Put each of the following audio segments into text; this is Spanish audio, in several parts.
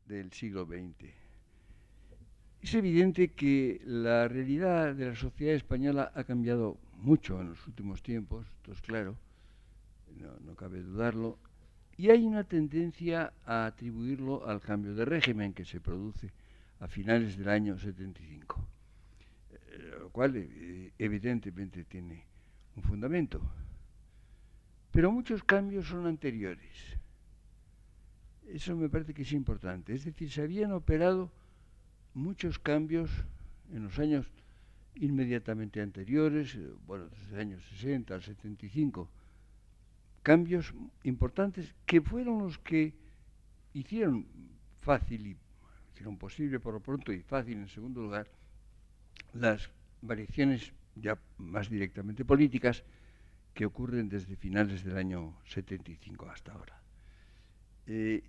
del siglo XX. Es evidente que la realidad de la sociedad española ha cambiado mucho en los últimos tiempos, esto es claro, no cabe dudarlo, y hay una tendencia a atribuirlo al cambio de régimen que se produce a finales del año 75, lo cual evidentemente tiene un fundamento. Pero muchos cambios son anteriores. Eso me parece que es importante. Es decir, se habían operado muchos cambios en los años inmediatamente anteriores, desde los años 60 al 75, cambios importantes que fueron los que hicieron posible por lo pronto y fácil en segundo lugar, las variaciones ya más directamente políticas que ocurren desde finales del año 75 hasta ahora.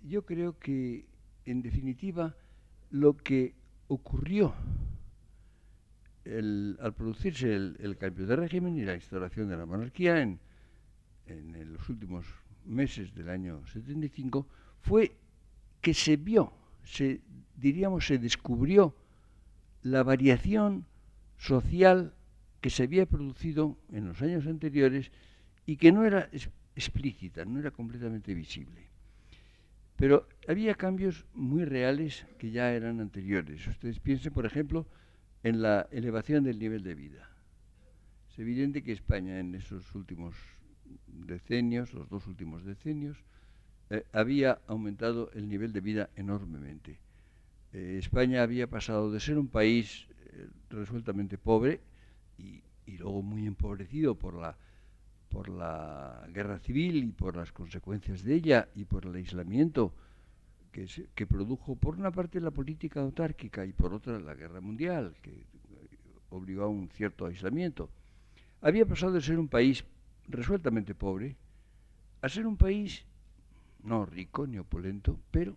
Yo creo que, en definitiva, lo que ocurrió al producirse el cambio de régimen y la instauración de la monarquía en los últimos meses del año 75 fue que se descubrió la variación social que se había producido en los años anteriores y que no era explícita, no era completamente visible. Pero había cambios muy reales que ya eran anteriores. Ustedes piensen, por ejemplo, en la elevación del nivel de vida. Es evidente que España en esos últimos decenios, los dos últimos decenios, había aumentado el nivel de vida enormemente. España había pasado de ser un país resueltamente pobre y luego muy empobrecido por la guerra civil y por las consecuencias de ella y por el aislamiento que produjo por una parte la política autárquica y por otra la guerra mundial, que obligó a un cierto aislamiento. Había pasado de ser un país resueltamente pobre a ser un país no rico ni opulento, pero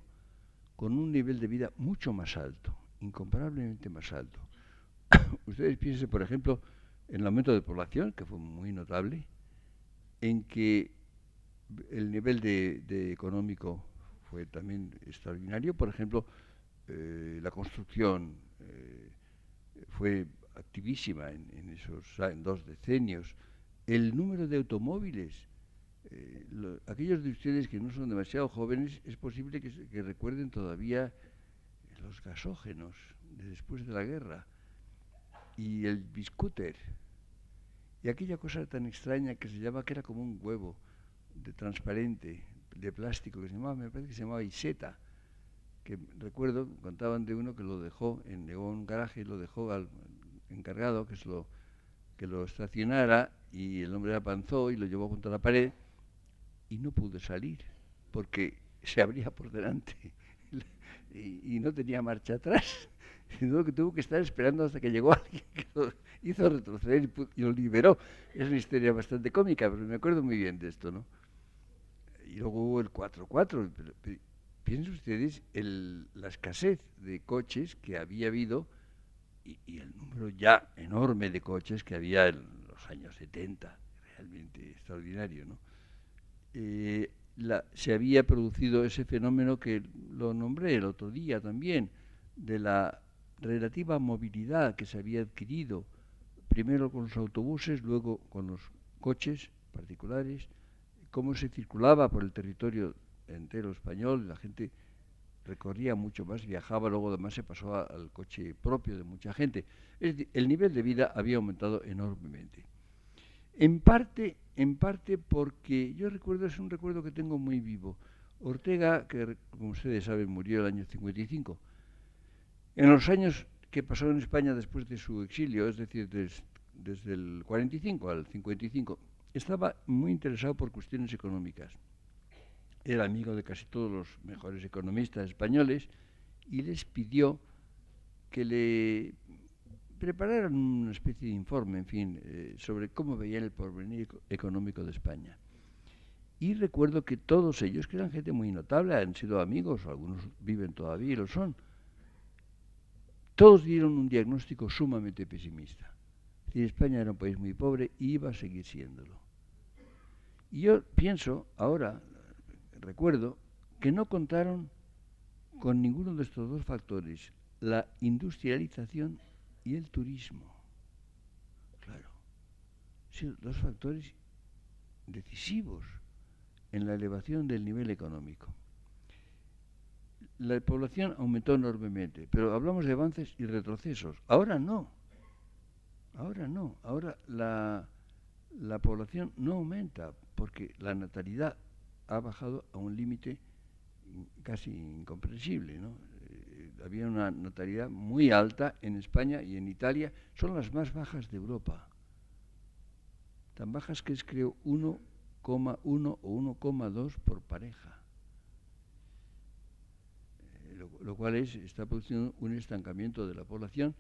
con un nivel de vida mucho más alto, incomparablemente más alto. Ustedes piensen, por ejemplo, en el aumento de población, que fue muy notable, en que el nivel de económico fue también extraordinario. Por ejemplo, la construcción fue activísima en esos dos decenios. El número de automóviles, aquellos de ustedes que no son demasiado jóvenes, es posible que recuerden todavía los gasógenos de después de la guerra y el biscúter y aquella cosa tan extraña que era como un huevo de transparente, de plástico, me parece que se llamaba Iseta, que recuerdo, contaban de uno que llegó a un garaje y lo dejó al encargado que lo estacionara, y el hombre avanzó y lo llevó junto a la pared y no pudo salir porque se abría por delante y no tenía marcha atrás. Sino que tuvo que estar esperando hasta que llegó alguien que lo hizo retroceder y lo liberó. Es una historia bastante cómica, pero me acuerdo muy bien de esto, ¿no? Y luego hubo el 4x4. Pero piensen ustedes la escasez de coches que había habido y el número ya enorme de coches que había en los años 70, realmente extraordinario, ¿no? Se había producido ese fenómeno que lo nombré el otro día también, de la relativa movilidad que se había adquirido, primero con los autobuses, luego con los coches particulares, cómo se circulaba por el territorio entero español, la gente recorría mucho más, viajaba, luego además se pasó al coche propio de mucha gente. Es decir, el nivel de vida había aumentado enormemente. En parte porque yo recuerdo, es un recuerdo que tengo muy vivo. Ortega, que como ustedes saben murió el año 55, en los años que pasó en España después de su exilio, es decir, desde el 45 al 55, estaba muy interesado por cuestiones económicas. Era amigo de casi todos los mejores economistas españoles y les pidió que le prepararan una especie de informe, en fin, sobre cómo veían el porvenir económico de España. Y recuerdo que todos ellos, que eran gente muy notable, han sido amigos, algunos viven todavía y lo son, todos dieron un diagnóstico sumamente pesimista. Y España era un país muy pobre y iba a seguir siéndolo. Y yo pienso, ahora, recuerdo, que no contaron con ninguno de estos dos factores, la industrialización y el turismo. Claro, son dos factores decisivos en la elevación del nivel económico. La población aumentó enormemente, pero hablamos de avances y retrocesos. Ahora no. Ahora la población no aumenta porque la natalidad ha bajado a un límite casi incomprensible, ¿no? Había una natalidad muy alta en España y en Italia, son las más bajas de Europa. Tan bajas que es, creo, 1,1 o 1,2 por pareja. Lo cual está produciendo un estancamiento de la población.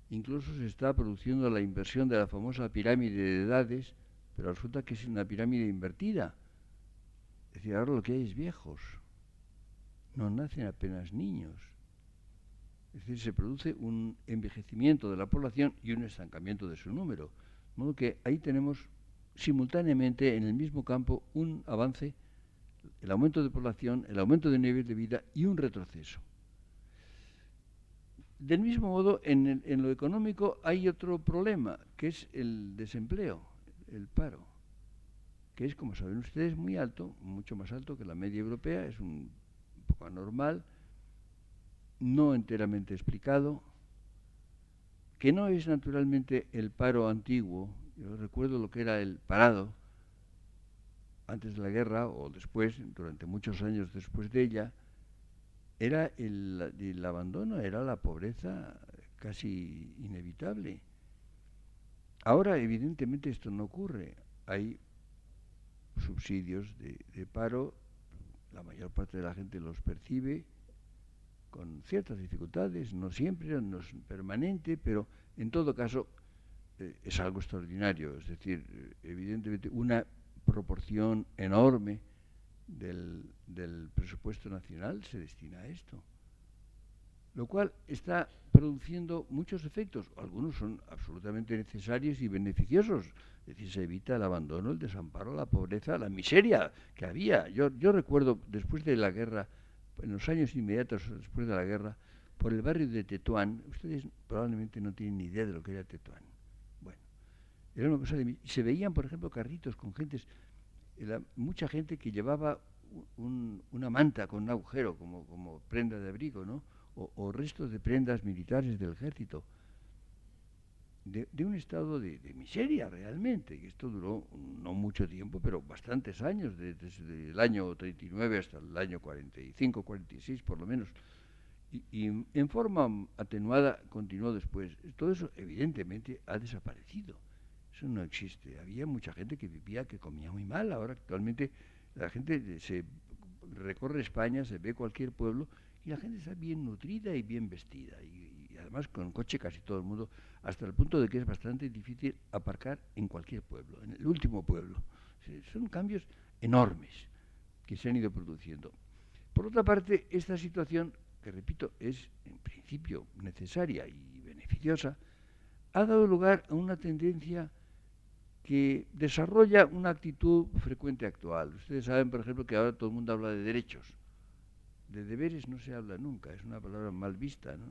Incluso se está produciendo la inversión de la famosa pirámide de edades, pero resulta que es una pirámide invertida. Es decir, ahora lo que hay es viejos. No nacen apenas niños. Es decir, se produce un envejecimiento de la población y un estancamiento de su número. De modo que ahí tenemos simultáneamente en el mismo campo un avance, el aumento de población, el aumento del nivel de vida y un retroceso. Del mismo modo, en lo económico hay otro problema, que es el desempleo, el paro, que es, como saben ustedes, muy alto, mucho más alto que la media europea, es un poco anormal, no enteramente explicado, que no es naturalmente el paro antiguo. Yo recuerdo lo que era el parado antes de la guerra o después, durante muchos años después de ella, era el abandono, era la pobreza casi inevitable. Ahora, evidentemente, esto no ocurre. Hay subsidios de paro, la mayor parte de la gente los percibe con ciertas dificultades, no siempre, no es permanente, pero en todo caso es algo extraordinario. Es decir, evidentemente una proporción enorme del presupuesto nacional se destina a esto, lo cual está produciendo muchos efectos. Algunos son absolutamente necesarios y beneficiosos. Es decir, se evita el abandono, el desamparo, la pobreza, la miseria que había. Yo recuerdo, después de la guerra, en los años inmediatos después de la guerra, por el barrio de Tetuán, ustedes probablemente no tienen ni idea de lo que era Tetuán. Bueno, era una cosa se veían, por ejemplo, carritos con gentes, mucha gente que llevaba una manta con un agujero como prenda de abrigo, ¿no? O restos de prendas militares del ejército, de un estado de miseria realmente, y esto duró no mucho tiempo, pero bastantes años, desde el año 39 hasta el año 45, 46 por lo menos, y en forma atenuada continuó después. Todo eso evidentemente ha desaparecido, eso no existe. Había mucha gente que vivía, que comía muy mal. Ahora actualmente la gente se recorre España, se ve cualquier pueblo y la gente está bien nutrida y bien vestida, y además con coche casi todo el mundo, hasta el punto de que es bastante difícil aparcar en cualquier pueblo, en el último pueblo. Son cambios enormes que se han ido produciendo. Por otra parte, esta situación, que repito, es en principio necesaria y beneficiosa, ha dado lugar a una tendencia que desarrolla una actitud frecuente actual. Ustedes saben, por ejemplo, que ahora todo el mundo habla de derechos. De deberes no se habla nunca, es una palabra mal vista, ¿no?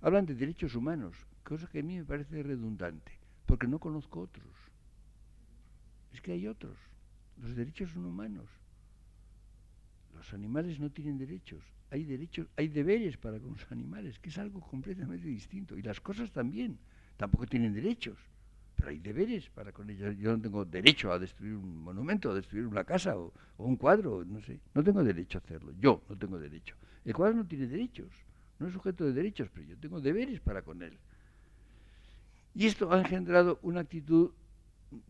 Hablan de derechos humanos, cosa que a mí me parece redundante, porque no conozco otros. Es que hay otros. Los derechos son humanos. Los animales no tienen derechos. Hay derechos, hay deberes para con los animales, que es algo completamente distinto. Y las cosas también, tampoco tienen derechos, pero hay deberes para con ellas. Yo no tengo derecho a destruir un monumento, a destruir una casa o un cuadro, no sé. No tengo derecho a hacerlo. Yo no tengo derecho. El cuadro no tiene derechos, no es sujeto de derechos, pero yo tengo deberes para con él. Y esto ha engendrado una actitud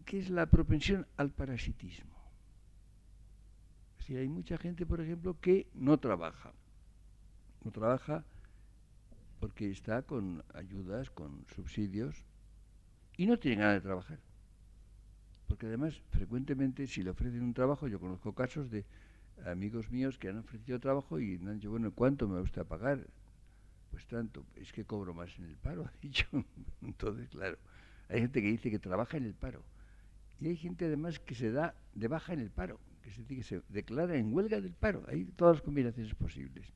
que es la propensión al parasitismo. Es decir, hay mucha gente, por ejemplo, que no trabaja. No trabaja porque está con ayudas, con subsidios, y no tiene ganas de trabajar. Porque además, frecuentemente, si le ofrecen un trabajo, yo conozco casos de amigos míos que han ofrecido trabajo y me han dicho, bueno, ¿cuánto me gusta pagar? Pues tanto, es que cobro más en el paro, ha dicho. Entonces, claro, hay gente que dice que trabaja en el paro. Y hay gente además que se da de baja en el paro. que se dice que se declara en huelga del paro. Hay todas las combinaciones posibles.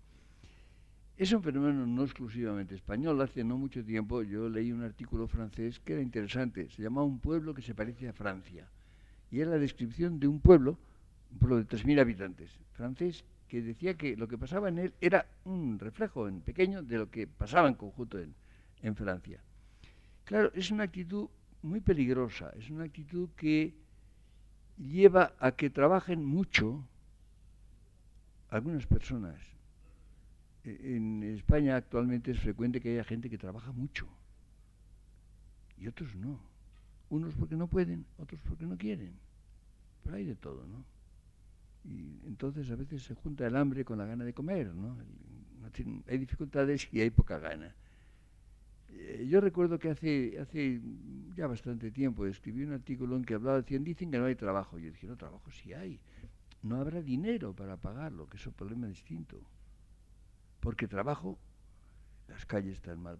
Es un fenómeno no exclusivamente español. Hace no mucho tiempo yo leí un artículo francés que era interesante. Se llamaba Un pueblo que se parece a Francia. Y era la descripción de un pueblo de 3.000 habitantes, francés, que decía que lo que pasaba en él era un reflejo en pequeño de lo que pasaba en conjunto en Francia. Claro, es una actitud muy peligrosa, es una actitud que lleva a que trabajen mucho algunas personas. En España actualmente es frecuente que haya gente que trabaja mucho y otros no. Unos porque no pueden, otros porque no quieren. Pero hay de todo, ¿no? Y entonces a veces se junta el hambre con la gana de comer, ¿no? Hay dificultades y hay poca gana. Yo recuerdo que hace ya bastante tiempo escribí un artículo en que hablaba, dicen que no hay trabajo. Yo dije, no, trabajo sí hay. No habrá dinero para pagarlo, que es un problema distinto. Porque trabajo, las calles están mal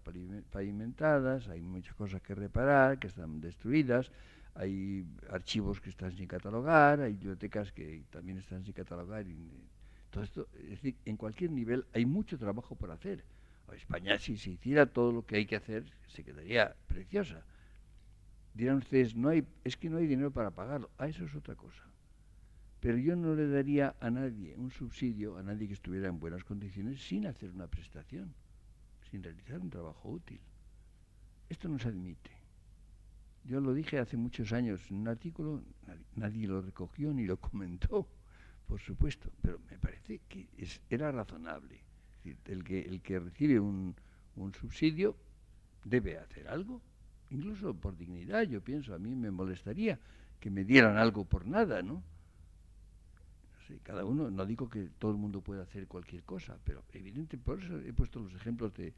pavimentadas, hay muchas cosas que reparar, que están destruidas, hay archivos que están sin catalogar, hay bibliotecas que también están sin catalogar. Todo esto, es decir, en cualquier nivel hay mucho trabajo por hacer. España, si se hiciera todo lo que hay que hacer, se quedaría preciosa. Dirán ustedes, es que no hay dinero para pagarlo. Eso es otra cosa. Pero yo no le daría a nadie un subsidio, a nadie que estuviera en buenas condiciones, sin hacer una prestación, sin realizar un trabajo útil. Esto no se admite. Yo lo dije hace muchos años en un artículo, nadie lo recogió ni lo comentó, por supuesto, pero me parece que era razonable. Es decir, el que recibe un subsidio debe hacer algo, incluso por dignidad. Yo pienso, a mí me molestaría que me dieran algo por nada, ¿no? Sí, cada uno, no digo que todo el mundo pueda hacer cualquier cosa, pero evidente, por eso he puesto los ejemplos de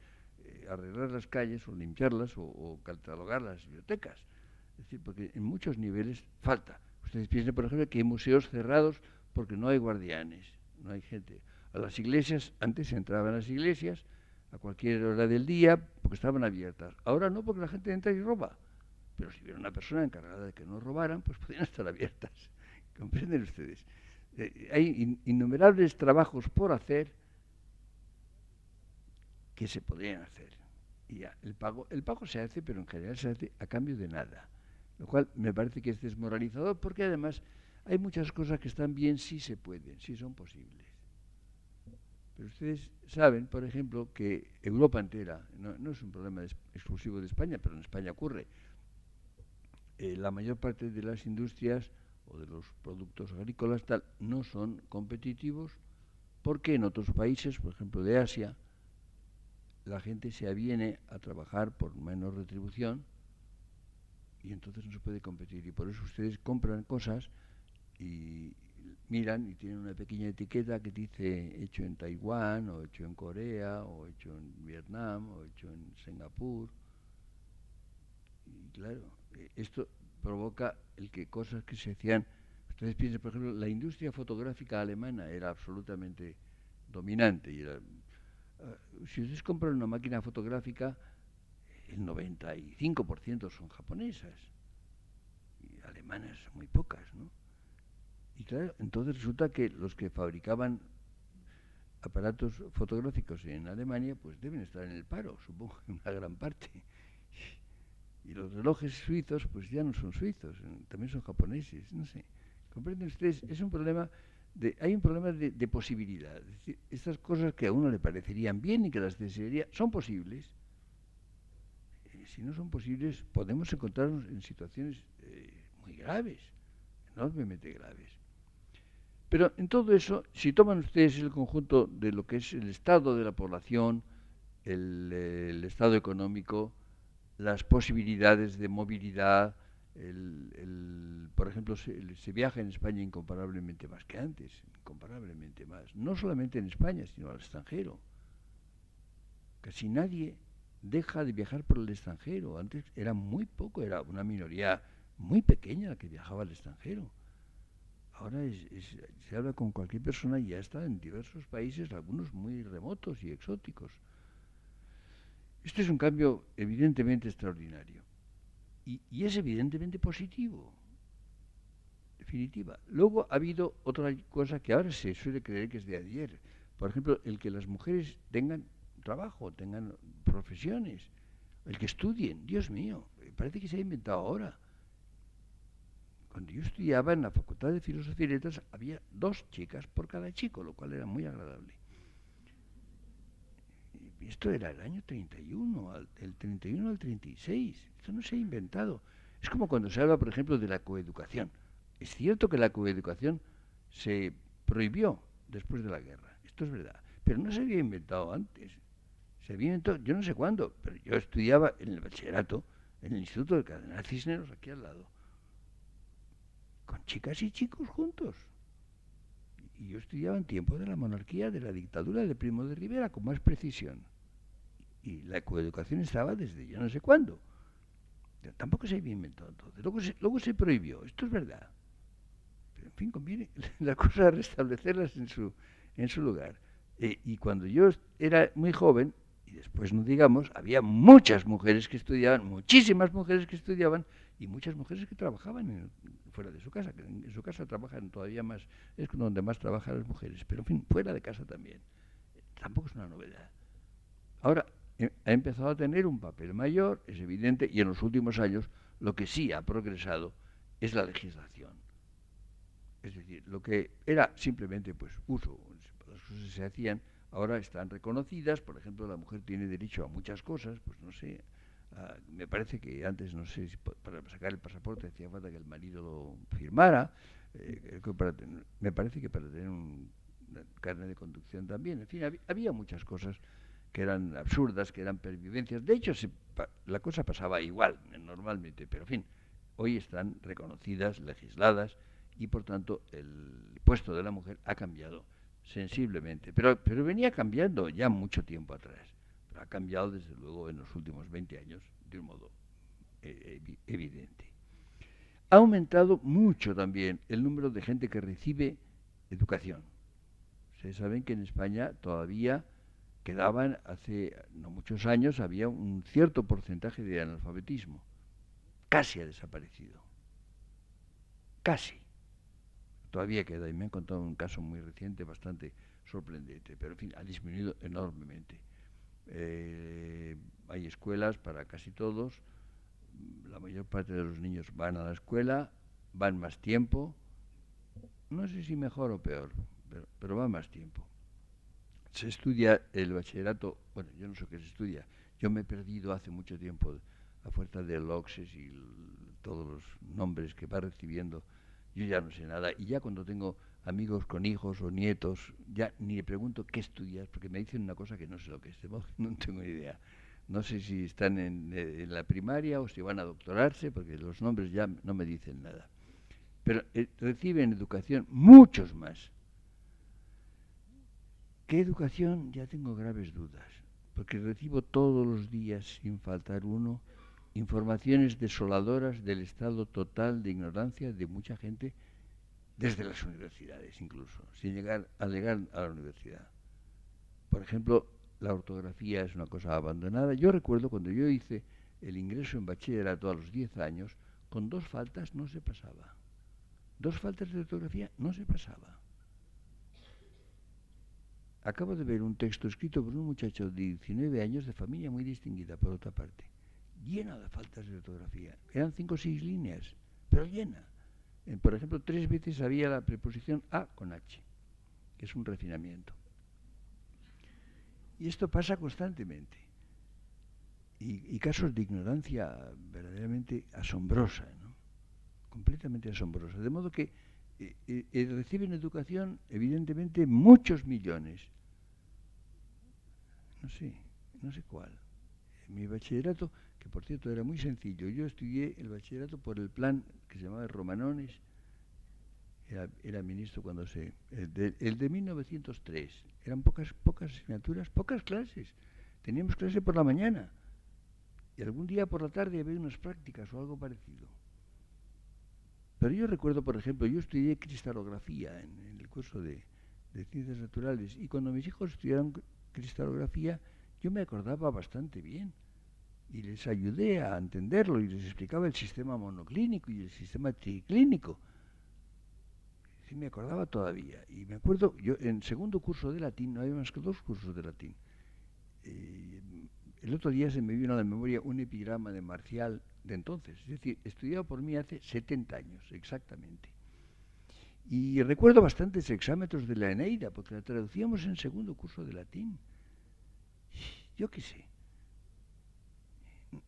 arreglar las calles o limpiarlas o catalogar las bibliotecas. Es decir, porque en muchos niveles falta. Ustedes piensen, por ejemplo, que hay museos cerrados porque no hay guardianes, no hay gente. A las iglesias, antes se entraban a las iglesias a cualquier hora del día porque estaban abiertas. Ahora no, porque la gente entra y roba. Pero si hubiera una persona encargada de que no robaran, pues podrían estar abiertas. ¿Comprenden ustedes? Hay innumerables trabajos por hacer que se podrían hacer. Y ya, el pago se hace, pero en general se hace a cambio de nada. Lo cual me parece que es desmoralizador porque además hay muchas cosas que están bien si se pueden, si son posibles. Pero ustedes saben, por ejemplo, que Europa entera, no es un problema exclusivo de España, pero en España ocurre, la mayor parte de las industrias o de los productos agrícolas tal no son competitivos porque en otros países, por ejemplo de Asia, la gente se aviene a trabajar por menos retribución y entonces no se puede competir. Y por eso ustedes compran cosas y miran y tienen una pequeña etiqueta que dice hecho en Taiwán, o hecho en Corea, o hecho en Vietnam, o hecho en Singapur. Y claro, esto provoca el que cosas que se hacían. Ustedes piensen, por ejemplo, la industria fotográfica alemana era absolutamente dominante. Y era, si ustedes compran una máquina fotográfica, el 95% son japonesas y alemanas muy pocas, ¿no? Y claro, entonces resulta que los que fabricaban aparatos fotográficos en Alemania pues deben estar en el paro, supongo que una gran parte. Y los relojes suizos pues ya no son suizos, también son japoneses, no sé. ¿Comprenden ustedes? Es un problema hay un problema de posibilidad. Es decir, estas cosas que a uno le parecerían bien y que las desearía son posibles. Si no son posibles, podemos encontrarnos en situaciones muy graves, enormemente graves. Pero en todo eso, si toman ustedes el conjunto de lo que es el estado de la población, el estado económico, las posibilidades de movilidad, por ejemplo, se viaja en España incomparablemente más que antes, incomparablemente más. No solamente en España, sino al extranjero. Casi nadie deja de viajar por el extranjero. Antes era muy poco, era una minoría muy pequeña la que viajaba al extranjero. Ahora se habla con cualquier persona y ya está en diversos países, algunos muy remotos y exóticos. Este es un cambio evidentemente extraordinario y es evidentemente positivo. definitiva. Luego ha habido otra cosa que ahora se suele creer que es de ayer. Por ejemplo, el que las mujeres tengan trabajo, tengan profesiones, el que estudien. Dios mío, parece que se ha inventado ahora. Cuando yo estudiaba en la Facultad de Filosofía y Letras había 2 chicas por cada chico, lo cual era muy agradable. Y esto era el año 31, del 31 al 36. Esto no se ha inventado. Es como cuando se habla, por ejemplo, de la coeducación. Es cierto que la coeducación se prohibió después de la guerra. Esto es verdad. Pero no se había inventado antes. Se había inventado, yo no sé cuándo, pero yo estudiaba en el bachillerato, en el Instituto del Cardenal Cisneros, aquí al lado, con chicas y chicos juntos. Y yo estudiaba en tiempo de la monarquía, de la dictadura de Primo de Rivera, con más precisión. Y la coeducación estaba desde yo no sé cuándo. Pero tampoco se había inventado entonces. Luego se prohibió, esto es verdad. Pero en fin, conviene la cosa restablecerlas en su lugar. Y cuando yo era muy joven, y después no digamos, había muchas mujeres que estudiaban, muchísimas mujeres que estudiaban, y muchas mujeres que trabajaban fuera de su casa, que en su casa trabajan todavía más, es donde más trabajan las mujeres, pero en fin, fuera de casa también. Tampoco es una novedad. Ahora, ha empezado a tener un papel mayor, es evidente, y en los últimos años lo que sí ha progresado es la legislación. Es decir, lo que era simplemente pues uso, las cosas que se hacían, ahora están reconocidas. Por ejemplo, la mujer tiene derecho a muchas cosas, pues no sé, me parece que antes, no sé, si para sacar el pasaporte hacía falta que el marido lo firmara, me parece que para tener un carnet de conducción también, en fin, había muchas cosas que eran absurdas, que eran pervivencias. De hecho, la cosa pasaba igual, normalmente, pero en fin, hoy están reconocidas, legisladas, y por tanto el puesto de la mujer ha cambiado sensiblemente. Pero venía cambiando ya mucho tiempo atrás. Pero ha cambiado desde luego en los últimos 20 años de un modo evidente. Ha aumentado mucho también el número de gente que recibe educación. Ustedes saben que en España todavía quedaban, hace no muchos años, había un cierto porcentaje de analfabetismo. Casi ha desaparecido. Casi. Todavía queda, y me han contado un caso muy reciente bastante sorprendente, pero en fin, ha disminuido enormemente. Hay escuelas para casi todos, la mayor parte de los niños van a la escuela, van más tiempo, no sé si mejor o peor, pero van más tiempo. Se estudia el bachillerato, bueno, yo no sé qué se estudia, yo me he perdido hace mucho tiempo a fuerza del OCSES y todos los nombres que va recibiendo, yo ya no sé nada, y ya cuando tengo amigos con hijos o nietos, ya ni le pregunto qué estudias, porque me dicen una cosa que no sé lo que es, no tengo ni idea. No sé si están en la primaria o si van a doctorarse, porque los nombres ya no me dicen nada. Pero reciben educación muchos más. ¿Qué educación? Ya tengo graves dudas, porque recibo todos los días, sin faltar uno, informaciones desoladoras del estado total de ignorancia de mucha gente, desde las universidades incluso, sin llegar a la universidad. Por ejemplo, la ortografía es una cosa abandonada. Yo recuerdo cuando yo hice el ingreso en bachillerato a los 10 años, con 2 faltas no se pasaba. 2 faltas de ortografía no se pasaba. Acabo de ver un texto escrito por un muchacho de 19 años de familia muy distinguida, por otra parte, llena de faltas de ortografía. Eran 5 o 6 líneas, pero llena. Por ejemplo, 3 veces había la preposición a con h, que es un refinamiento. Y esto pasa constantemente. Y casos de ignorancia verdaderamente asombrosa, ¿no? Completamente asombrosa. De modo que reciben educación, evidentemente, muchos millones. No sé cuál. Mi bachillerato, que por cierto era muy sencillo, yo estudié el bachillerato por el plan que se llamaba Romanones, era ministro cuando el de 1903, eran pocas asignaturas, pocas clases, teníamos clase por la mañana, y algún día por la tarde había unas prácticas o algo parecido. Pero yo recuerdo, por ejemplo, yo estudié cristalografía en el curso de ciencias naturales, y cuando mis hijos estudiaron cristalografía, yo me acordaba bastante bien y les ayudé a entenderlo y les explicaba el sistema monoclínico y el sistema triclínico. Sí, me acordaba todavía. Y me acuerdo, yo en segundo curso de latín, no había más que 2 cursos de latín. Eh, el otro día se me vino a la memoria un epigrama de Marcial de entonces, es decir, estudiado por mí hace 70 años, exactamente. Y recuerdo bastantes exámetros de la Eneida, porque la traducíamos en segundo curso de latín. Yo qué sé.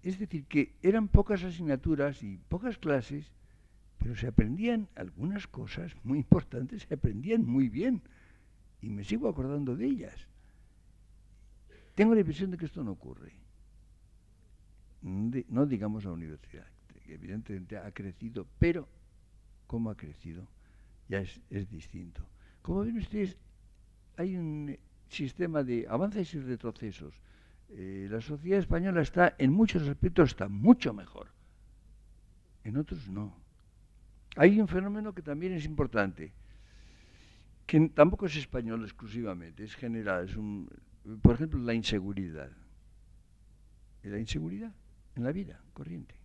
Es decir, que eran pocas asignaturas y pocas clases, pero se aprendían algunas cosas muy importantes, se aprendían muy bien. Y me sigo acordando de ellas. Tengo la impresión de que esto no ocurre. No digamos la universidad, que evidentemente ha crecido, pero cómo ha crecido ya es distinto. Como ven ustedes, hay un sistema de avances y retrocesos. La sociedad española está, en muchos aspectos, está mucho mejor. En otros no. Hay un fenómeno que también es importante, que tampoco es español exclusivamente, es general. Por ejemplo, la inseguridad. La inseguridad en la vida corriente.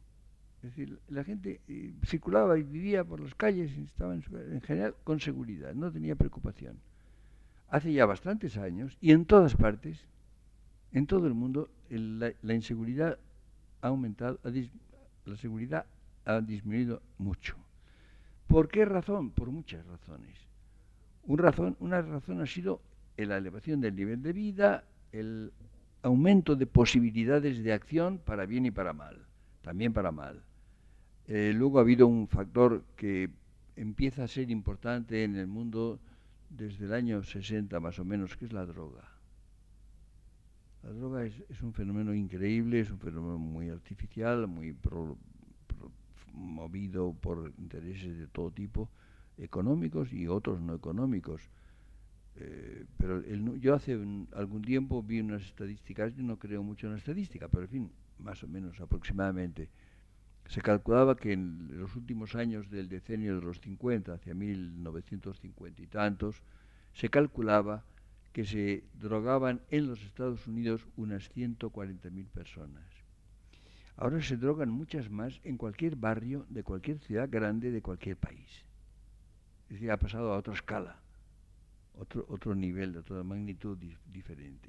Es decir, la gente circulaba y vivía por las calles y estaba en general con seguridad, no tenía preocupación. Hace ya bastantes años y en todas partes, en todo el mundo, la inseguridad ha aumentado, la seguridad ha disminuido mucho. ¿Por qué razón? Por muchas razones. Una razón ha sido la elevación del nivel de vida, el aumento de posibilidades de acción para bien y para mal, también para mal. Luego ha habido un factor que empieza a ser importante en el mundo desde el año 60 más o menos, que es la droga. La droga es un fenómeno increíble, es un fenómeno muy artificial, muy movido por intereses de todo tipo, económicos y otros no económicos. Pero yo hace algún tiempo vi unas estadísticas, yo no creo mucho en la estadística, pero en fin, más o menos aproximadamente. Se calculaba que en los últimos años del decenio de los 50, hacia 1950 y tantos, se calculaba que se drogaban en los Estados Unidos unas 140.000 personas. Ahora se drogan muchas más en cualquier barrio de cualquier ciudad grande de cualquier país. Es decir, ha pasado a otra escala, otro nivel, de otra magnitud diferente.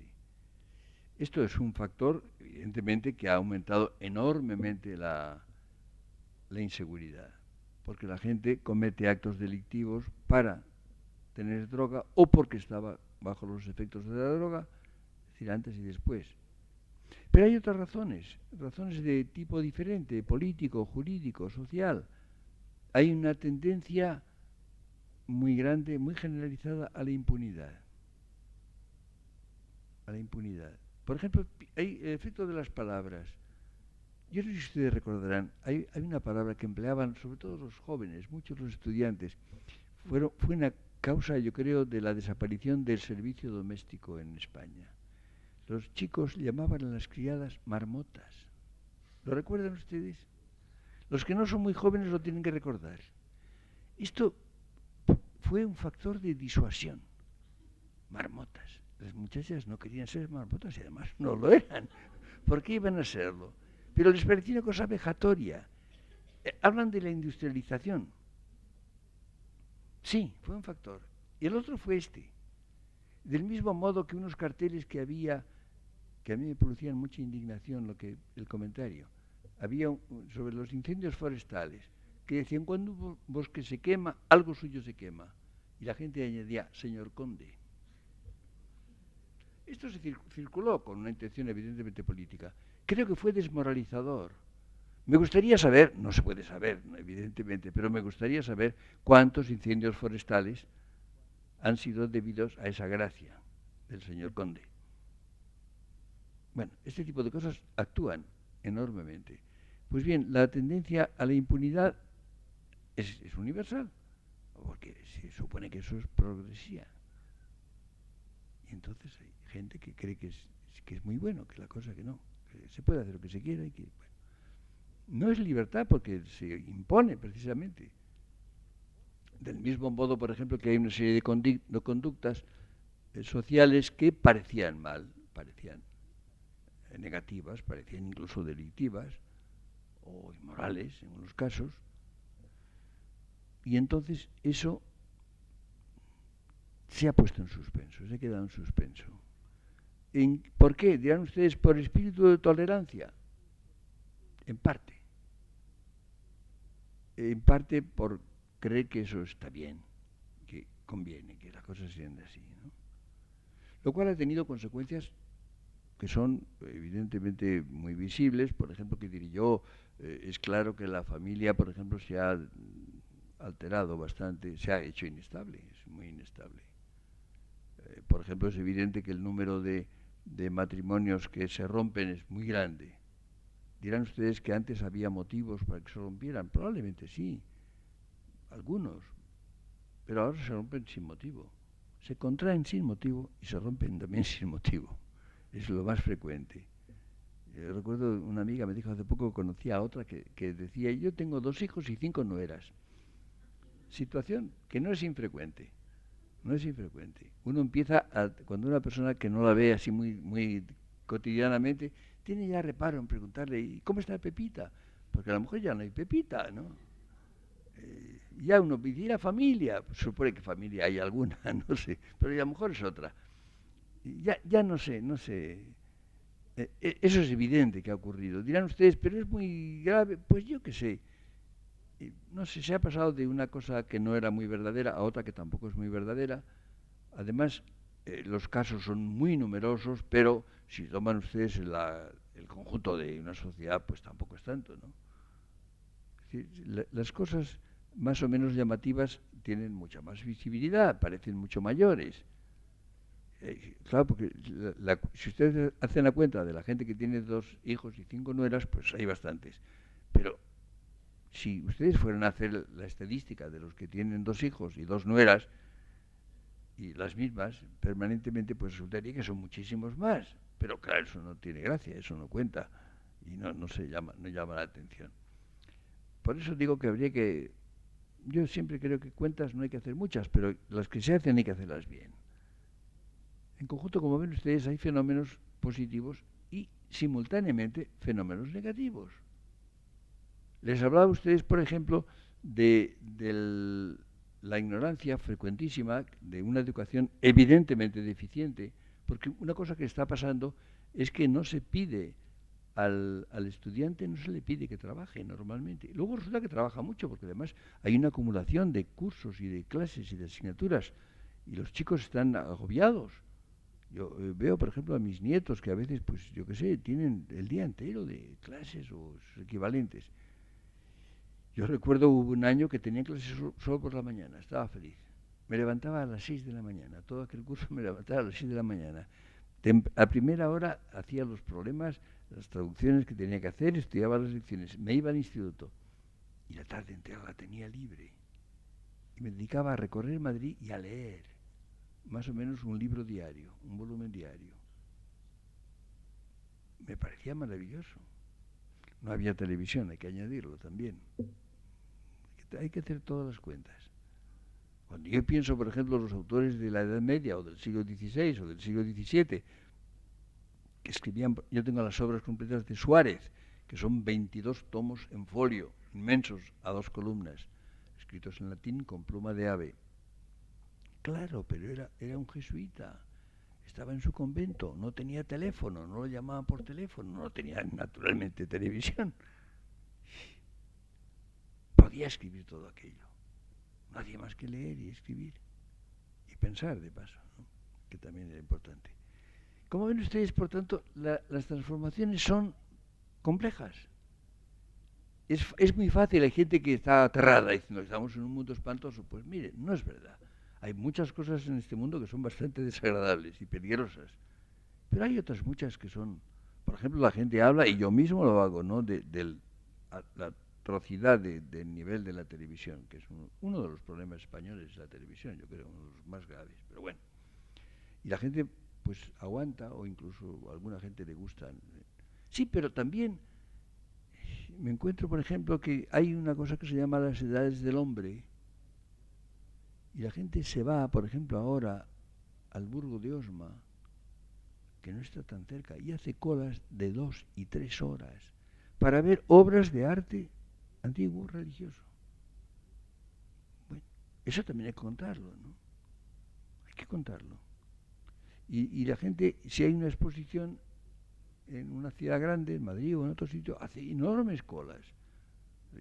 Esto es un factor, evidentemente, que ha aumentado enormemente la inseguridad, porque la gente comete actos delictivos para tener droga o porque estaba bajo los efectos de la droga, es decir, antes y después. Pero hay otras razones de tipo diferente, político, jurídico, social. Hay una tendencia muy grande, muy generalizada a la impunidad. A la impunidad. Por ejemplo, hay el efecto de las palabras. Yo no sé si ustedes recordarán, hay una palabra que empleaban sobre todo los jóvenes, muchos los estudiantes. Fue una causa, yo creo, de la desaparición del servicio doméstico en España. Los chicos llamaban a las criadas marmotas. ¿Lo recuerdan ustedes? Los que no son muy jóvenes lo tienen que recordar. Esto fue un factor de disuasión. Marmotas. Las muchachas no querían ser marmotas y además no lo eran. ¿Por qué iban a serlo? Pero les parecía una cosa vejatoria. Hablan de la industrialización. Sí, fue un factor. Y el otro fue este. Del mismo modo que unos carteles que había, que a mí me producían mucha indignación el comentario, había sobre los incendios forestales, que decían, cuando un bosque se quema, algo suyo se quema. Y la gente añadía, señor conde. Esto se circuló con una intención evidentemente política. Creo que fue desmoralizador. Me gustaría saber, no se puede saber, evidentemente, pero me gustaría saber cuántos incendios forestales han sido debidos a esa gracia del señor conde. Bueno, este tipo de cosas actúan enormemente. Pues bien, la tendencia a la impunidad es universal, porque se supone que eso es progresía. Y entonces hay gente que cree que es muy bueno, que la cosa que no, que se puede hacer lo que se quiera y que... Bueno, no es libertad porque se impone precisamente. Del mismo modo, por ejemplo, que hay una serie de conductas sociales que parecían mal, parecían negativas, parecían incluso delictivas o inmorales en unos casos. Y entonces eso se ha puesto en suspenso, se ha quedado en suspenso. ¿Por qué? Dirán ustedes, por espíritu de tolerancia. En parte. En parte por creer que eso está bien, que conviene, que las cosas sean así, ¿no? Lo cual ha tenido consecuencias que son evidentemente muy visibles. Por ejemplo, que diré yo, es claro que la familia, por ejemplo, se ha alterado bastante, se ha hecho inestable, es muy inestable. Por ejemplo, es evidente que el número de matrimonios que se rompen es muy grande. Dirán ustedes que antes había motivos para que se rompieran. Probablemente sí, algunos, pero ahora se rompen sin motivo. Se contraen sin motivo y se rompen también sin motivo. Es lo más frecuente. Recuerdo una amiga me dijo hace poco que conocía a otra que decía, yo tengo 2 hijos y 5 nueras. Situación que no es infrecuente. No es infrecuente. Uno empieza, cuando una persona que no la ve así muy cotidianamente, tiene ya reparo en preguntarle, ¿y cómo está Pepita? Porque a lo mejor ya no hay Pepita, ¿no? Ya uno pide la familia, pues supone que familia hay alguna, no sé, pero a lo mejor es otra. Ya no sé. Eso es evidente que ha ocurrido. Dirán ustedes, pero es muy grave. Pues yo qué sé. No sé, se ha pasado de una cosa que no era muy verdadera a otra que tampoco es muy verdadera. Además, los casos son muy numerosos, pero si toman ustedes el conjunto de una sociedad, pues tampoco es tanto, ¿no? Es decir, las cosas más o menos llamativas tienen mucha más visibilidad, parecen mucho mayores. Claro, porque si ustedes hacen la cuenta de la gente que tiene 2 hijos y 5 nueras, pues hay bastantes. Pero si ustedes fueran a hacer la estadística de los que tienen 2 hijos y 2 nueras, y las mismas permanentemente, pues resultaría que son muchísimos más. Pero claro, eso no tiene gracia, eso no cuenta y no llama la atención. Por eso digo que habría que, yo siempre creo que cuentas no hay que hacer muchas, pero las que se hacen hay que hacerlas bien. En conjunto, como ven ustedes, hay fenómenos positivos y simultáneamente fenómenos negativos. Les hablaba a ustedes, por ejemplo, de la ignorancia frecuentísima de una educación evidentemente deficiente, porque una cosa que está pasando es que no se pide al estudiante, no se le pide que trabaje normalmente. Luego resulta que trabaja mucho, porque además hay una acumulación de cursos y de clases y de asignaturas, y los chicos están agobiados. Yo veo, por ejemplo, a mis nietos que a veces, pues yo qué sé, tienen el día entero de clases o sus equivalentes. Yo recuerdo hubo un año que tenía clases solo por la mañana, estaba feliz. Me levantaba a las 6 de la mañana, todo aquel curso me levantaba a las 6 de la mañana. A primera hora hacía los problemas, las traducciones que tenía que hacer, estudiaba las lecciones, me iba al instituto y la tarde entera la tenía libre. Y me dedicaba a recorrer Madrid y a leer, más o menos un libro diario, un volumen diario. Me parecía maravilloso. No había televisión, hay que añadirlo también. Hay que hacer todas las cuentas. Cuando yo pienso, por ejemplo, los autores de la Edad Media o del siglo XVI o del siglo XVII, que escribían, yo tengo las obras completas de Suárez, que son 22 tomos en folio, inmensos, a 2 columnas, escritos en latín con pluma de ave. Claro, pero era un jesuita, estaba en su convento, no tenía teléfono, no lo llamaban por teléfono, no tenía naturalmente televisión. Podía escribir todo aquello. No hacía más que leer y escribir y pensar de paso, ¿no? Que también era importante. Como ven ustedes, por tanto, las transformaciones son complejas. Es muy fácil, hay gente que está aterrada diciendo que estamos en un mundo espantoso. Pues mire, no es verdad. Hay muchas cosas en este mundo que son bastante desagradables y peligrosas. Pero hay otras muchas que son, por ejemplo, la gente habla, y yo mismo lo hago, ¿no? De la atrocidad del nivel de la televisión, que es uno de los problemas españoles de la televisión, yo creo, uno de los más graves. Pero bueno, y la gente pues aguanta, o incluso a alguna gente le gustan. Sí, pero también me encuentro, por ejemplo, que hay una cosa que se llama las edades del hombre, y la gente se va, por ejemplo, ahora al Burgo de Osma, que no está tan cerca, y hace colas de 2 y 3 horas para ver obras de arte antiguo religioso. Bueno, eso también hay que contarlo, ¿no? que contarlo. Y la gente, si hay una exposición en una ciudad grande, en Madrid o en otro sitio, hace enormes colas.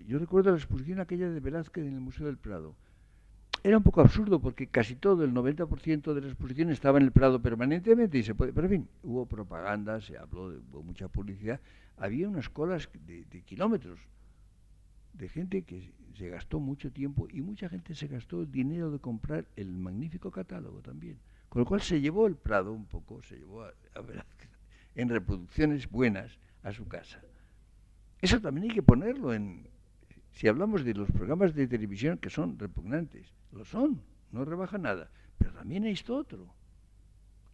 Yo recuerdo la exposición aquella de Velázquez en el Museo del Prado. Era un poco absurdo porque casi todo, el 90% de la exposición estaba en el Prado permanentemente y se puede, pero en fin, hubo propaganda, se habló, hubo mucha publicidad, había unas colas de kilómetros de gente que se gastó mucho tiempo y mucha gente se gastó el dinero de comprar el magnífico catálogo también. Con lo cual se llevó el Prado un poco, se llevó a Velázquez en reproducciones buenas a su casa. Eso también hay que ponerlo en... Si hablamos de los programas de televisión que son repugnantes, lo son, no rebaja nada, pero también hay esto otro.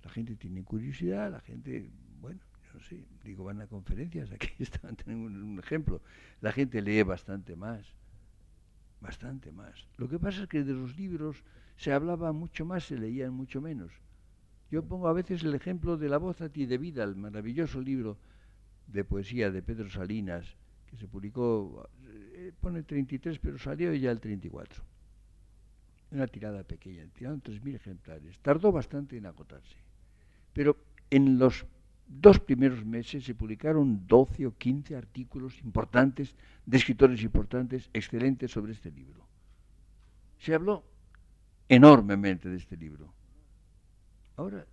La gente tiene curiosidad, la gente, bueno, yo no sé, digo, van a conferencias, aquí están, tengo un ejemplo, la gente lee bastante más. Lo que pasa es que de los libros se hablaba mucho más, se leían mucho menos. Yo pongo a veces el ejemplo de La voz a ti de vida, el maravilloso libro de poesía de Pedro Salinas, que se publicó, pone 33, pero salió ya el 34. Una tirada pequeña, tiraron 3.000 ejemplares. Tardó bastante en agotarse. Pero en los 2 primeros meses se publicaron 12 o 15 artículos importantes, de escritores importantes, excelentes sobre este libro. Se habló enormemente de este libro. Ahora,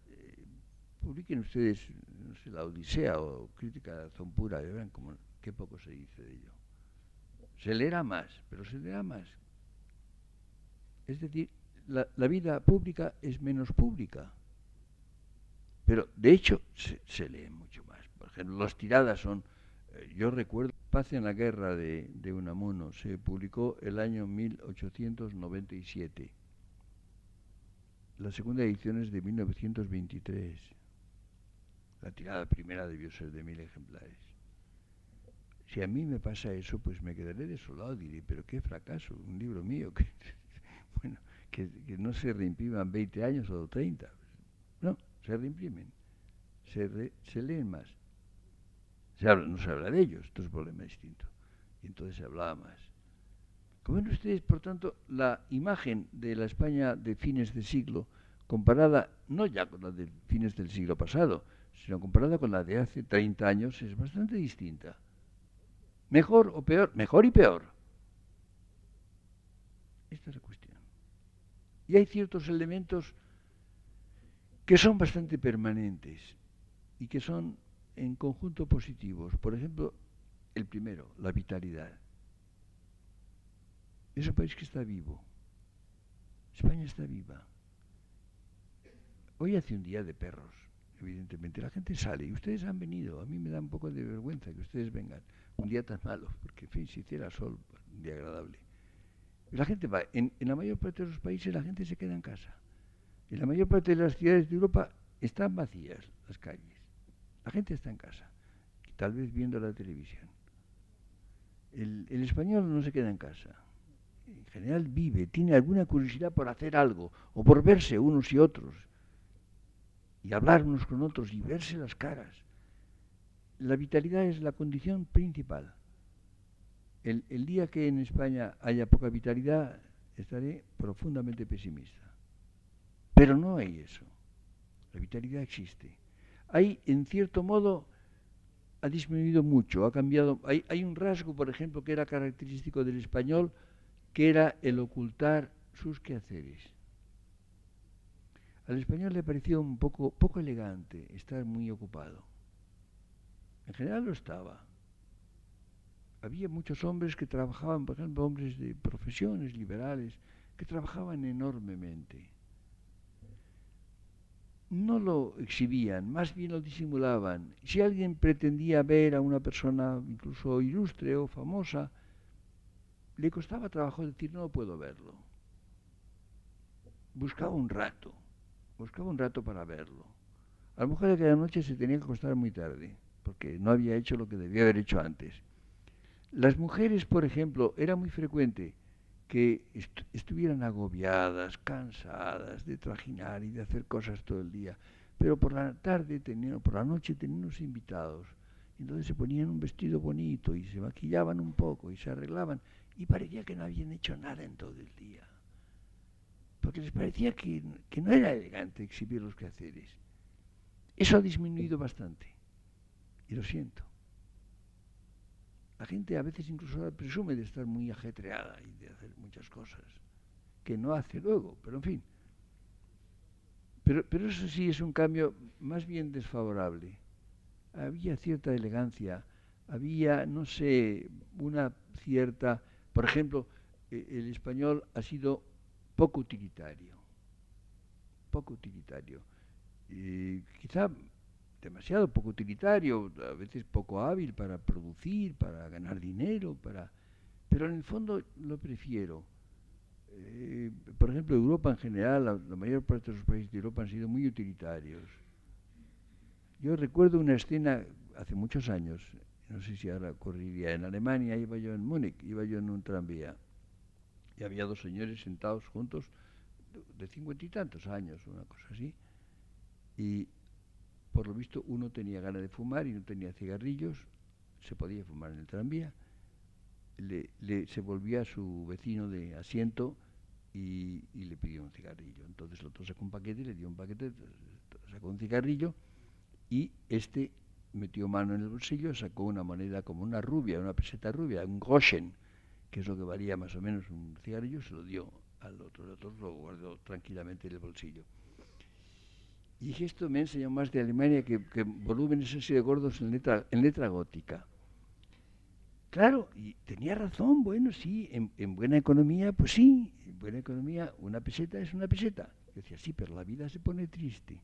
publiquen ustedes, no sé, La Odisea o Crítica de Razón Pura, y verán como qué poco se dice de ello. Se leerá más, pero se leerá más. Es decir, la vida pública es menos pública. Pero, de hecho, se lee mucho más. Por ejemplo, las tiradas son... yo recuerdo Paz en la Guerra de Unamuno. Se publicó el año 1897. La segunda edición es de 1923. La tirada primera debió ser de 1.000 ejemplares. Si a mí me pasa eso, pues me quedaré desolado. Diré, pero qué fracaso, un libro mío que, bueno, que no se reimpriman 20 años o 30. No, se reimprimen, se leen más. No se habla de ellos, esto es un problema distinto. Y entonces se hablaba más. Como ven ustedes, por tanto, la imagen de la España de fines de siglo, comparada no ya con la de fines del siglo pasado, sino comparada con la de hace 30 años, es bastante distinta. Mejor o peor, mejor y peor. Esta es la cuestión. Y hay ciertos elementos que son bastante permanentes y que son en conjunto positivos. Por ejemplo, el primero, la vitalidad. Es un país que está vivo. España está viva. Hoy hace un día de perros, evidentemente. La gente sale y ustedes han venido. A mí me da un poco de vergüenza que ustedes vengan. Un día tan malo, porque en fin, si hiciera sol, un día agradable. La gente va, en la mayor parte de los países la gente se queda en casa. En la mayor parte de las ciudades de Europa están vacías las calles. La gente está en casa, tal vez viendo la televisión. El español no se queda en casa. En general vive, tiene alguna curiosidad por hacer algo, o por verse unos y otros, y hablar unos con otros, y verse las caras. La vitalidad es la condición principal. El día que en España haya poca vitalidad, estaré profundamente pesimista. Pero no hay eso. La vitalidad existe. Hay, en cierto modo, ha disminuido mucho, ha cambiado. Hay un rasgo, por ejemplo, que era característico del español, que era el ocultar sus quehaceres. Al español le pareció un poco elegante estar muy ocupado. En general lo estaba. Había muchos hombres que trabajaban, por ejemplo, hombres de profesiones liberales, que trabajaban enormemente. No lo exhibían, más bien lo disimulaban. Si alguien pretendía ver a una persona incluso ilustre o famosa, le costaba trabajo decir no puedo verlo. Buscaba un rato para verlo. A lo mejor aquella noche se tenía que acostar muy tarde, porque no había hecho lo que debía haber hecho antes. Las mujeres, por ejemplo, era muy frecuente que estuvieran agobiadas, cansadas de trajinar y de hacer cosas todo el día, pero por la tarde, por la noche tenían unos invitados, y entonces se ponían un vestido bonito y se maquillaban un poco y se arreglaban y parecía que no habían hecho nada en todo el día. porque les parecía que no era elegante exhibir los quehaceres. Eso ha disminuido bastante, y lo siento. La gente a veces incluso ahora presume de estar muy ajetreada y de hacer muchas cosas que no hace luego, pero en fin. Pero eso sí es un cambio más bien desfavorable. Había cierta elegancia, había, no sé, una cierta... Por ejemplo, el español ha sido poco utilitario, poco utilitario. Quizá demasiado poco utilitario, a veces poco hábil para producir, para ganar dinero, pero en el fondo lo prefiero. Por ejemplo, Europa en general, la mayor parte de los países de Europa han sido muy utilitarios. Yo recuerdo una escena hace muchos años, no sé si ahora ocurriría, en Alemania, iba yo en Múnich, iba yo en un tranvía, y había dos señores sentados juntos de 50 y tantos años, una cosa así, y por lo visto uno tenía ganas de fumar y no tenía cigarrillos, se podía fumar en el tranvía, se volvía a su vecino de asiento y le pidió un cigarrillo. Entonces el otro sacó un paquete, le dio un paquete, sacó un cigarrillo y este metió mano en el bolsillo, sacó una moneda como una rubia, una peseta rubia, un Groschen, que es lo que valía más o menos un cigarrillo, se lo dio al otro, el otro lo guardó tranquilamente en el bolsillo. Y dije, esto me enseñó más de Alemania que volúmenes así de gordos en letra gótica. Claro, y tenía razón, bueno, sí, en buena economía, pues sí, en buena economía una peseta es una peseta. Yo decía, sí, pero la vida se pone triste.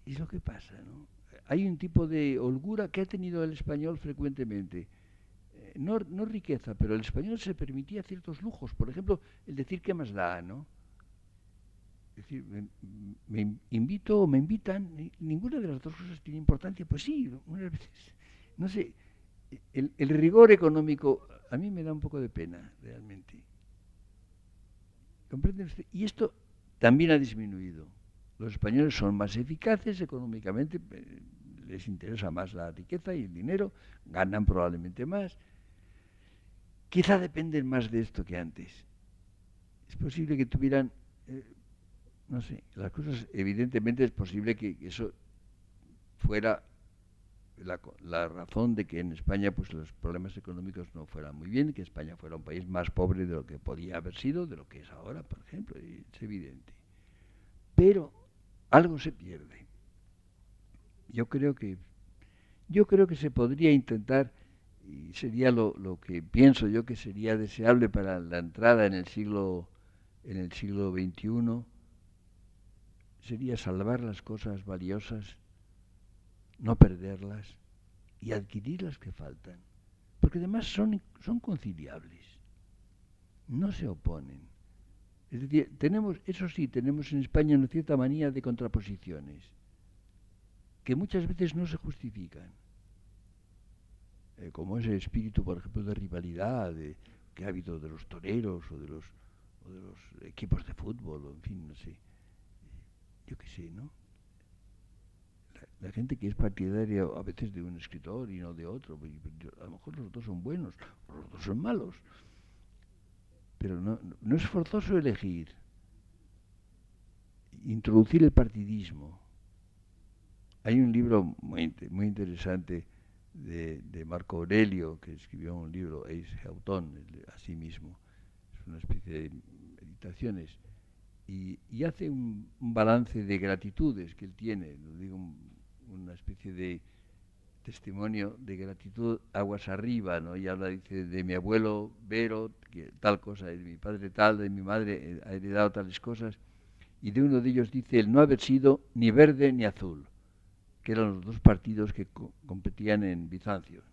Es lo que pasa, ¿no? Hay un tipo de holgura que ha tenido el español frecuentemente. No riqueza, pero el español se permitía ciertos lujos. Por ejemplo, el decir qué más da, ¿no? Es decir, me invito o me invitan, ninguna de las dos cosas tiene importancia. Pues sí, unas veces, no sé, el rigor económico a mí me da un poco de pena, realmente. ¿Comprende usted? Y esto también ha disminuido. Los españoles son más eficaces económicamente, les interesa más la riqueza y el dinero, ganan probablemente más. Quizá dependen más de esto que antes. Es posible que tuvieran, no sé, las cosas, evidentemente es posible que eso fuera la razón de que en España pues los problemas económicos no fueran muy bien, que España fuera un país más pobre de lo que podía haber sido, de lo que es ahora, por ejemplo, y es evidente. Pero algo se pierde. Yo creo que se podría intentar, y sería lo que pienso yo que sería deseable para la entrada en el siglo XXI, sería salvar las cosas valiosas, no perderlas y adquirir las que faltan. Porque además son conciliables, no se oponen. Es decir, eso sí, tenemos en España una cierta manía de contraposiciones, que muchas veces no se justifican. Como ese espíritu, por ejemplo, de rivalidad que ha habido de los toreros o de los equipos de fútbol, o en fin, no sé. Yo qué sé, ¿no? La gente que es partidaria a veces de un escritor y no de otro, a lo mejor los dos son buenos, o los dos son malos, pero no es forzoso elegir, introducir el partidismo. Hay un libro muy interesante de Marco Aurelio, que escribió un libro, Eis Heauton, a sí mismo. Es una especie de meditaciones. Y hace un balance de gratitudes que él tiene, lo digo, una especie de testimonio de gratitud aguas arriba, ¿no? Y habla, dice, de mi abuelo Vero, que tal cosa, de mi padre tal, de mi madre ha heredado tales cosas, y de uno de ellos dice el no haber sido ni verde ni azul, que eran los dos partidos que competían en Bizancio.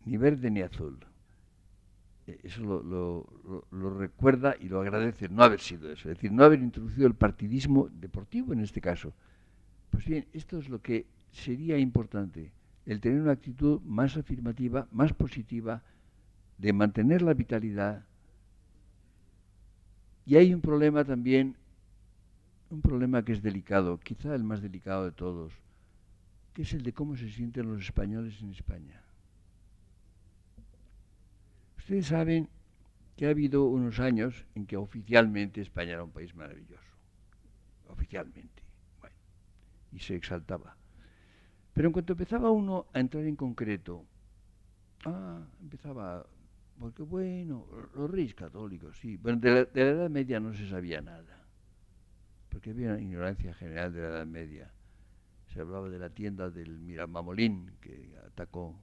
Ni verde ni azul. Eso lo recuerda y lo agradece no haber sido eso, es decir, no haber introducido el partidismo deportivo en este caso. Pues bien, esto es lo que sería importante, el tener una actitud más afirmativa, más positiva, de mantener la vitalidad. Y hay un problema también, un problema que es delicado, quizá el más delicado de todos, que es el de cómo se sienten los españoles en España. Ustedes saben que ha habido unos años en que oficialmente España era un país maravilloso. Oficialmente. Bueno, y se exaltaba. Pero en cuanto empezaba uno a entrar en concreto, empezaba, porque bueno, los reyes católicos, sí. Bueno, de la Edad Media no se sabía nada, porque había una ignorancia general de la Edad Media. Se hablaba de la tienda del Miramamolín, que atacó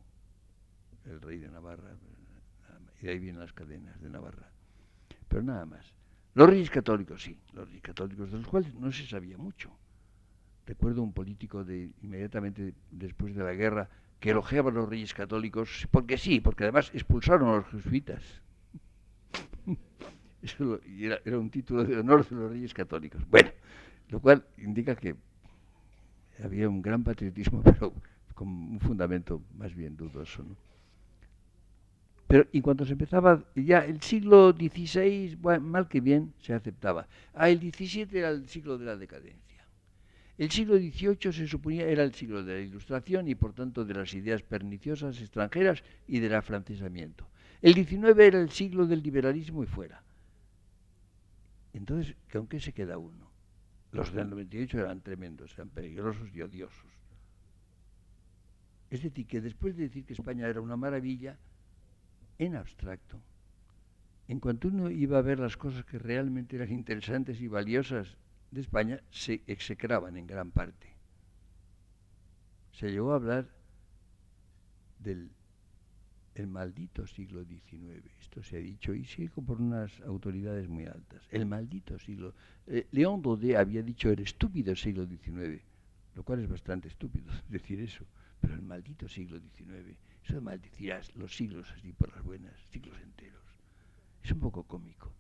el rey de Navarra, y de ahí vienen las cadenas de Navarra. Pero nada más. Los reyes católicos, sí, los reyes católicos, de los cuales no se sabía mucho. Recuerdo un político inmediatamente después de la guerra que elogiaba a los reyes católicos, porque sí, porque además expulsaron a los jesuitas. Eso era un título de honor de los reyes católicos. Bueno, lo cual indica que había un gran patriotismo, pero con un fundamento más bien dudoso, ¿no? Pero y cuando se empezaba, ya el siglo XVI, bueno, mal que bien, se aceptaba. El XVII era el siglo de la decadencia. El siglo XVIII se suponía era el siglo de la Ilustración y por tanto de las ideas perniciosas extranjeras y del afrancesamiento. El XIX era el siglo del liberalismo y fuera. Entonces, ¿con qué se queda uno? Los del 98 eran tremendos, eran peligrosos y odiosos. Es decir, que después de decir que España era una maravilla, en abstracto, en cuanto uno iba a ver las cosas que realmente eran interesantes y valiosas de España, se execraban en gran parte. Se llegó a hablar del maldito siglo XIX. Esto se ha dicho y sigue por unas autoridades muy altas. El maldito siglo. León Daudet había dicho el estúpido siglo XIX, lo cual es bastante estúpido decir eso. Pero el maldito siglo XIX, eso de maldecir los siglos así por las buenas, siglos enteros, es un poco cómico.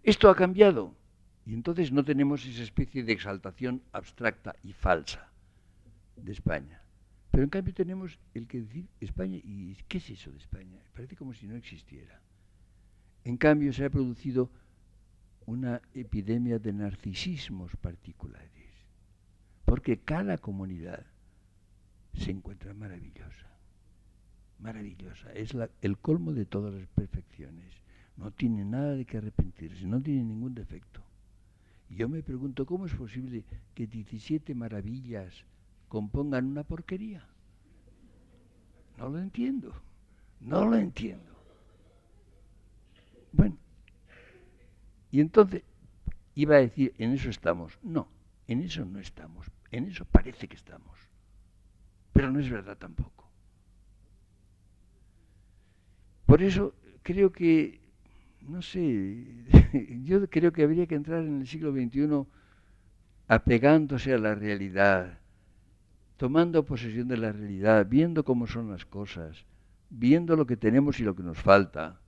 Esto ha cambiado y entonces no tenemos esa especie de exaltación abstracta y falsa de España. Pero en cambio tenemos el que decir España, ¿y qué es eso de España? Parece como si no existiera. En cambio se ha producido una epidemia de narcisismos particulares, porque cada comunidad se encuentra maravillosa. Maravillosa. Es el colmo de todas las perfecciones. No tiene nada de que arrepentirse, no tiene ningún defecto. Y yo me pregunto, ¿cómo es posible que 17 maravillas compongan una porquería? No lo entiendo. No lo entiendo. Bueno, y entonces iba a decir, en eso estamos. No, en eso no estamos. En eso parece que estamos. Pero no es verdad tampoco. Por eso creo que, no sé, yo creo que habría que entrar en el siglo XXI apegándose a la realidad, tomando posesión de la realidad, viendo cómo son las cosas, viendo lo que tenemos y lo que nos falta,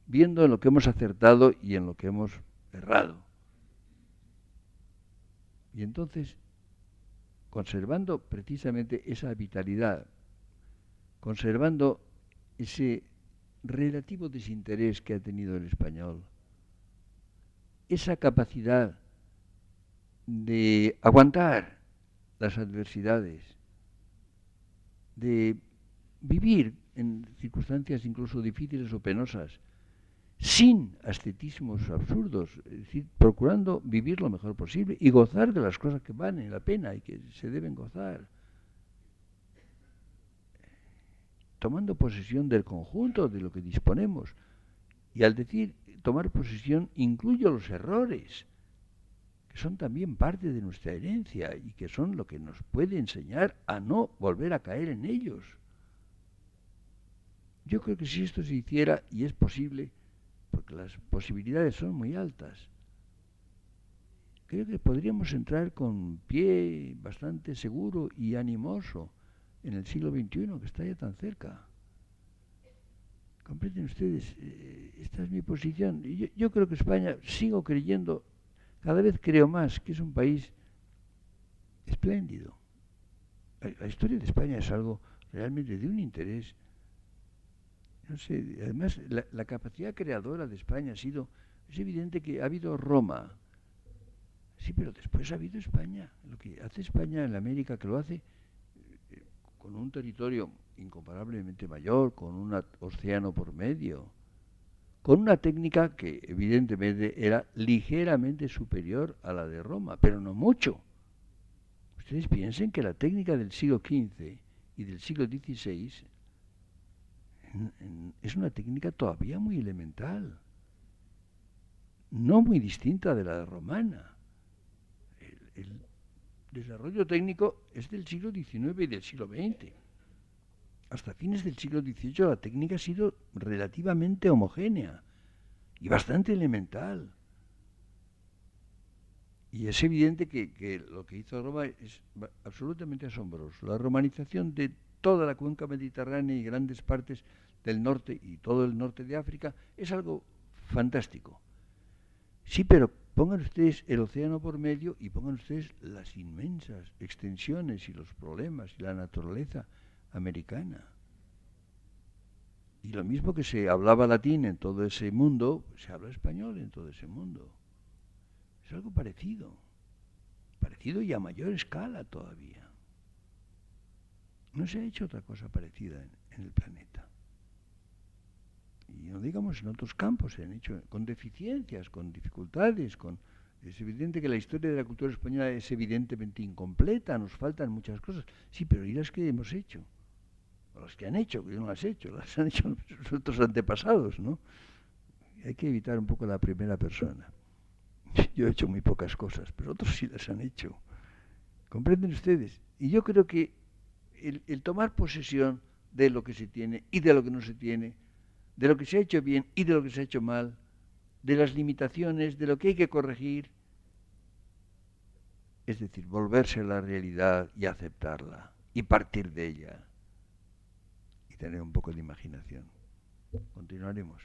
viendo en lo que hemos acertado y en lo que hemos errado. Y entonces, conservando precisamente esa vitalidad, conservando ese relativo desinterés que ha tenido el español, esa capacidad de aguantar las adversidades, de vivir en circunstancias incluso difíciles o penosas, sin ascetismos absurdos, es decir, procurando vivir lo mejor posible y gozar de las cosas que valen la pena y que se deben gozar, tomando posesión del conjunto de lo que disponemos. Y al decir tomar posesión incluyo los errores, que son también parte de nuestra herencia y que son lo que nos puede enseñar a no volver a caer en ellos. Yo creo que si esto se hiciera, y es posible, porque las posibilidades son muy altas, creo que podríamos entrar con pie bastante seguro y animoso en el siglo XXI, que está ya tan cerca. ¿Comprenden ustedes? Esta es mi posición. Yo creo que España, sigo creyendo, cada vez creo más que es un país espléndido. La historia de España es algo realmente de un interés. No sé, además la capacidad creadora de España ha sido, es evidente que ha habido Roma, sí, pero después ha habido España. Lo que hace España en América, que lo hace con un territorio incomparablemente mayor, con un océano por medio, con una técnica que evidentemente era ligeramente superior a la de Roma, pero no mucho. Ustedes piensen que la técnica del siglo XV y del siglo XVI es una técnica todavía muy elemental, no muy distinta de la romana. El desarrollo técnico es del siglo XIX y del siglo XX. Hasta fines del siglo XVIII la técnica ha sido relativamente homogénea y bastante elemental. Y es evidente que lo que hizo Roma es absolutamente asombroso. La romanización de toda la cuenca mediterránea y grandes partes del norte y todo el norte de África es algo fantástico. Sí, pero pongan ustedes el océano por medio y pongan ustedes las inmensas extensiones y los problemas y la naturaleza americana. Y lo mismo que se hablaba latín en todo ese mundo, se habla español en todo ese mundo. Es algo parecido y a mayor escala todavía. No se ha hecho otra cosa parecida en el planeta. Y no digamos en otros campos, se han hecho con deficiencias, con dificultades, es evidente que la historia de la cultura española es evidentemente incompleta, nos faltan muchas cosas. Sí, pero ¿y las que hemos hecho? O las que han hecho, que yo no las he hecho, las han hecho nuestros antepasados, ¿no? Hay que evitar un poco la primera persona. Yo he hecho muy pocas cosas, pero otros sí las han hecho. ¿Comprenden ustedes? Y yo creo que el tomar posesión de lo que se tiene y de lo que no se tiene, de lo que se ha hecho bien y de lo que se ha hecho mal, de las limitaciones, de lo que hay que corregir, es decir, volverse a la realidad y aceptarla y partir de ella y tener un poco de imaginación. Continuaremos.